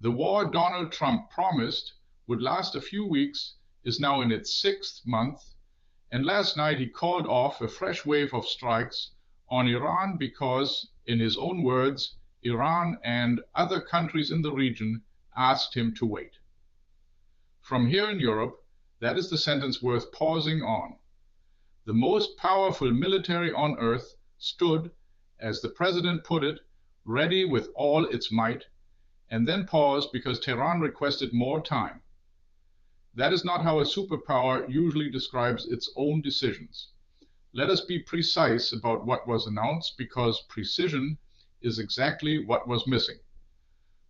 The war Donald Trump promised would last a few weeks is now in its sixth month, and last night he called off a fresh wave of strikes on Iran because, in his own words, Iran and other countries in the region asked him to wait. From here in Europe, that is the sentence worth pausing on. The most powerful military on earth stood, as the president put it, ready with all its might, and then paused because Tehran requested more time. That is not how a superpower usually describes its own decisions. Let us be precise about what was announced, because precision is exactly what was missing.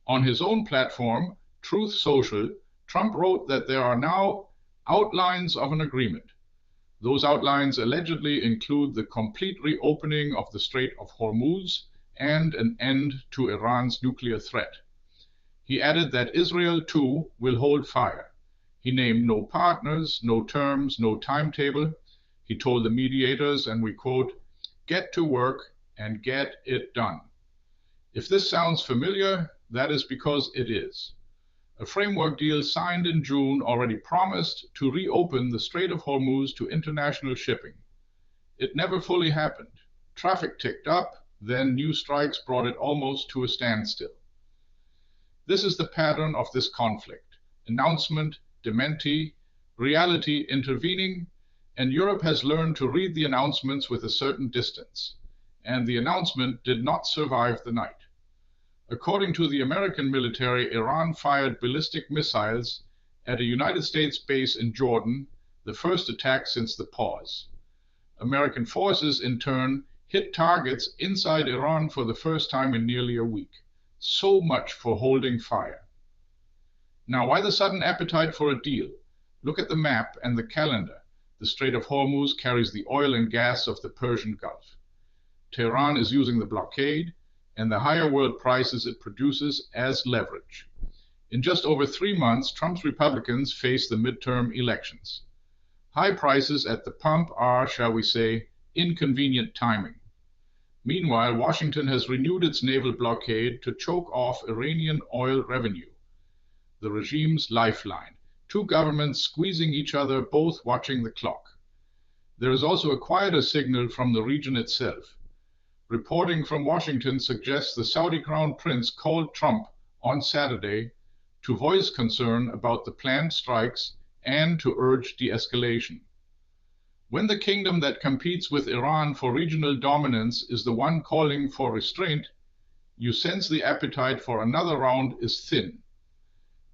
On his own platform, Truth Social, Trump wrote that there are now outlines of an agreement. Those outlines allegedly include the complete reopening of the Strait of Hormuz and an end to Iran's nuclear threat. He added that Israel, too, will hold fire. He named no partners, no terms, no timetable. He told the mediators, and we quote, "Get to work and get it done." If this sounds familiar, that is because it is. A framework deal signed in June already promised to reopen the Strait of Hormuz to international shipping. It never fully happened. Traffic ticked up, then new strikes brought it almost to a standstill. This is the pattern of this conflict: announcement, dementi, reality intervening, and Europe has learned to read the announcements with a certain distance. And the announcement did not survive the night. According to the American military, Iran fired ballistic missiles at a United States base in Jordan, the first attack since the pause. American forces, in turn, hit targets inside Iran for the first time in nearly a week. So much for holding fire. Now, why the sudden appetite for a deal? Look at the map and the calendar. The Strait of Hormuz carries the oil and gas of the Persian Gulf. Tehran is using the blockade and the higher world prices it produces as leverage. In just over 3 months, Trump's Republicans face the midterm elections. High prices at the pump are, shall we say, inconvenient timing. Meanwhile, Washington has renewed its naval blockade to choke off Iranian oil revenue, the regime's lifeline. Two governments squeezing each other, both watching the clock. There is also a quieter signal from the region itself. Reporting from Washington suggests the Saudi Crown Prince called Trump on Saturday to voice concern about the planned strikes and to urge de-escalation. When the kingdom that competes with Iran for regional dominance is the one calling for restraint, you sense the appetite for another round is thin.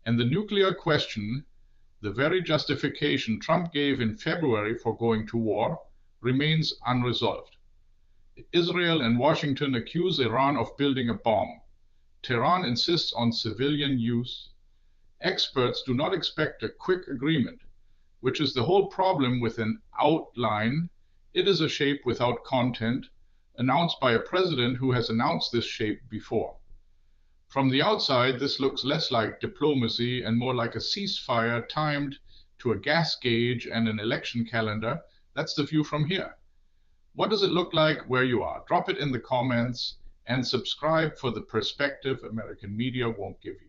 And the nuclear question, the very justification Trump gave in February for going to war, remains unresolved. Israel and Washington accuse Iran of building a bomb. Tehran insists on civilian use. Experts do not expect a quick agreement, which is the whole problem with an outline. It is a shape without content, announced by a president who has announced this shape before. From the outside, this looks less like diplomacy and more like a ceasefire timed to a gas gauge and an election calendar. That's the view from here. What does it look like where you are? Drop it in the comments and subscribe for the perspective American media won't give you.